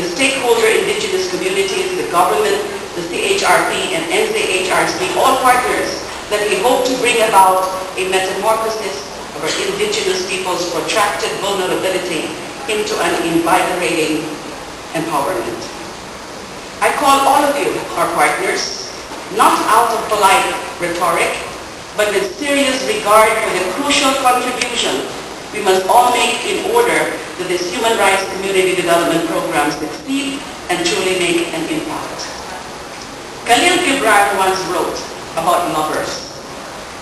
the stakeholder indigenous communities, the government, the CHRP and NZHRC, all partners, that we hope to bring about a metamorphosis of our indigenous people's protracted vulnerability into an invigorating empowerment. I call all of you our partners, not out of polite rhetoric, but with serious regard for the crucial contribution we must all make in order that this human rights community development program succeed and truly make an impact. Khalil Gibran once wrote about lovers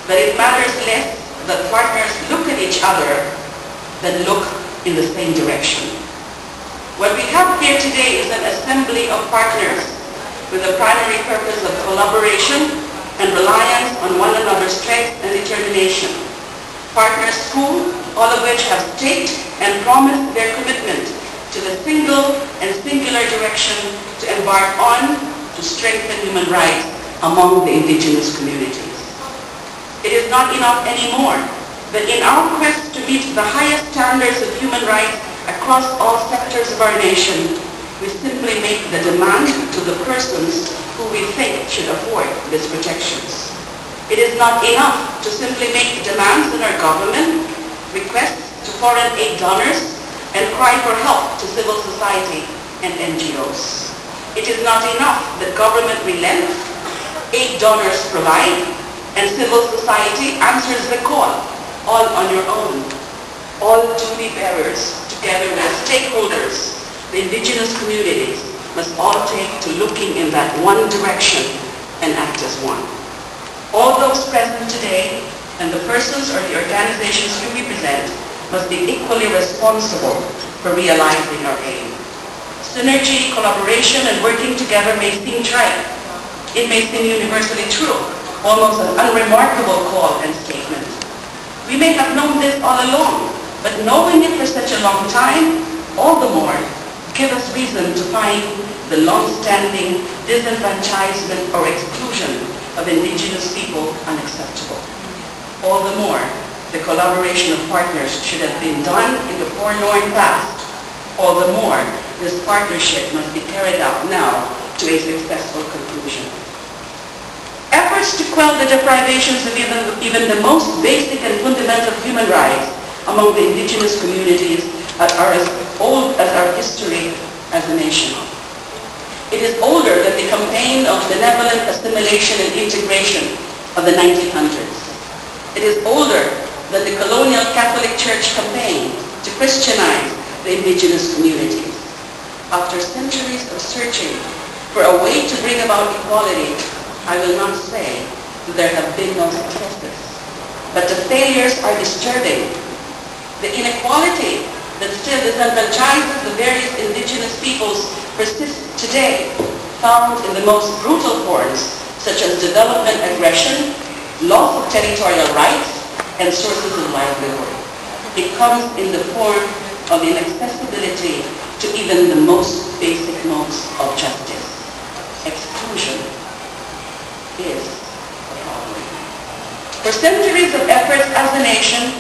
that it matters less that partners look at each other than look in the same direction. What we have here today is an assembly of partners with the primary purpose of collaboration and reliance on one another's strength and determination. Partners who, all of which have staked and promised their commitment to the single and singular direction to embark on to strengthen human rights among the indigenous communities. It is not enough anymore that in our quest to meet the highest standards of human rights across all sectors of our nation, we simply make the demand to the persons who we think should afford these protections. It is not enough to simply make demands in our government, requests to foreign aid donors, and cry for help to civil society and NGOs. It is not enough that government relents, aid donors provide, and civil society answers the call, all on your own. All duty bearers, together with stakeholders, the indigenous communities, must all take to looking in that one direction and act as one. All those present today and the persons or the organizations you represent must be equally responsible for realizing our aim. Synergy, collaboration, and working together may seem trite. It may seem universally true, almost an unremarkable call and statement. We may have known this all along, but knowing it for such a long time, all the more, give us reason to find the long-standing disenfranchisement or exclusion of indigenous people unacceptable. All the more, the collaboration of partners should have been done in the forlorn past. All the more, this partnership must be carried out now to a successful conclusion. Efforts to quell the deprivations of even the most basic and fundamental human rights among the indigenous communities are as old as our history as a nation. It is older than the campaign of benevolent assimilation and integration of the 1900s. It is older than the colonial Catholic Church campaign to Christianize the indigenous communities. After centuries of searching for a way to bring about equality, I will not say that there have been no successes, but the failures are disturbing. The inequality that still disenfranchises the various indigenous peoples persists today, found in the most brutal forms, such as development aggression, loss of territorial rights, and sources of livelihood. It comes in the form of inaccessibility to even the most basic modes of justice. Exclusion is a problem. For centuries of efforts as a nation,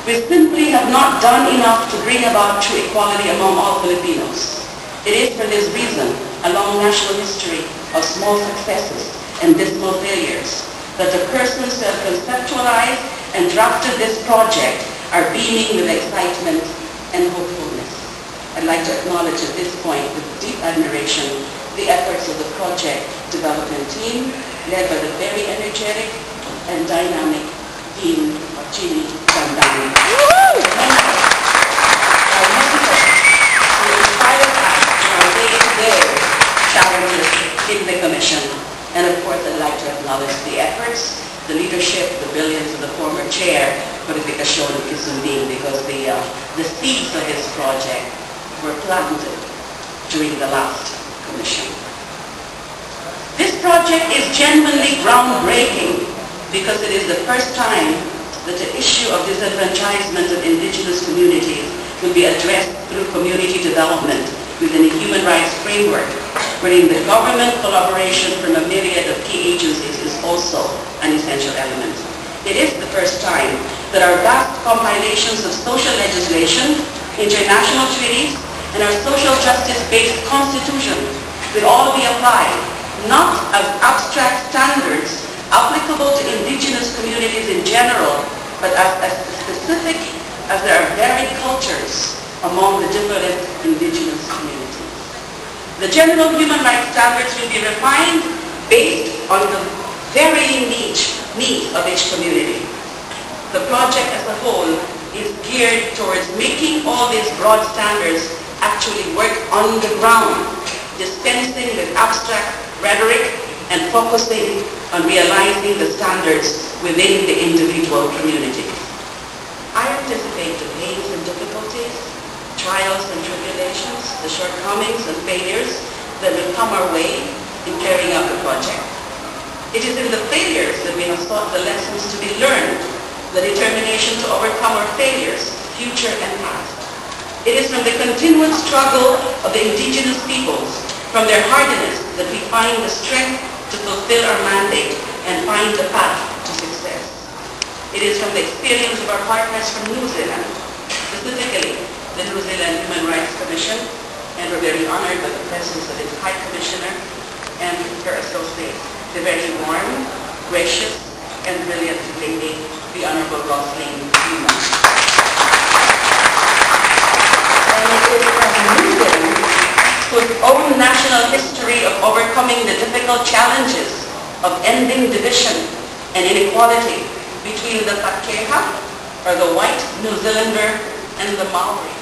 we simply have not done enough to bring about true equality among all Filipinos. It is for this reason, a long national history of small successes and dismal failures, that the persons who have conceptualized and drafted this project are beaming with excitement and hopefulness. I'd like to acknowledge at this point with deep admiration the efforts of the project development team, led by the very energetic and dynamic Dean Chini Bandani. Our mentor who inspired us in our day-to-day challenges in the Commission. And of course, I'd like to acknowledge the efforts, the leadership, the brilliance of the former chair, Purificacion Kisundin, because the seeds of his project were planted during the last Commission. This project is genuinely groundbreaking because it is the first time that the issue of disenfranchisement of indigenous communities will be addressed through community development within a human rights framework, wherein the government collaboration from a myriad of key agencies is also an essential element. It is the first time that our vast compilations of social legislation, international treaties, and our social justice-based constitution will all be applied, not as abstract standards applicable to indigenous communities in general, but as specific as there are varied cultures among the different indigenous communities. The general human rights standards will be refined based on the varying needs of each community. The project as a whole is geared towards making all these broad standards actually work on the ground, dispensing with abstract rhetoric and focusing on realizing the standards within the individual community. I anticipate the pains and difficulties, trials and tribulations, the shortcomings and failures that will come our way in carrying out the project. It is in the failures that we have sought the lessons to be learned, the determination to overcome our failures, future and past. It is from the continuous struggle of the indigenous peoples, from their hardiness, that we find the strength to fulfill our mandate and find the path to success. It is from the experience of our partners from New Zealand, specifically the New Zealand Human Rights Commission, and we're very honored by the presence of its High Commissioner and her associate, the very warm, gracious, and brilliant lady, the Honorable Roslyn Lima. And it is from New Zealand, whose own national history of overcoming the difficult challenges of ending division and inequality between the Pakeha, or the white New Zealander, and the Maori.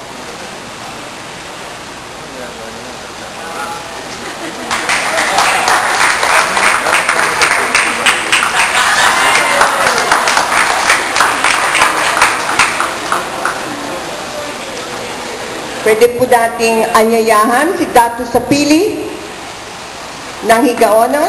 Pwede po dating anyayahan si Datu Sapili ng Higaono.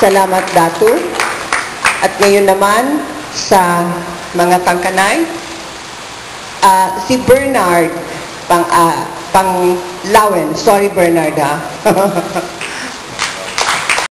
Salamat, Datu. At ngayon naman sa mga tangkanay, si Bernard pang Lawen. Sorry, Bernard, ha?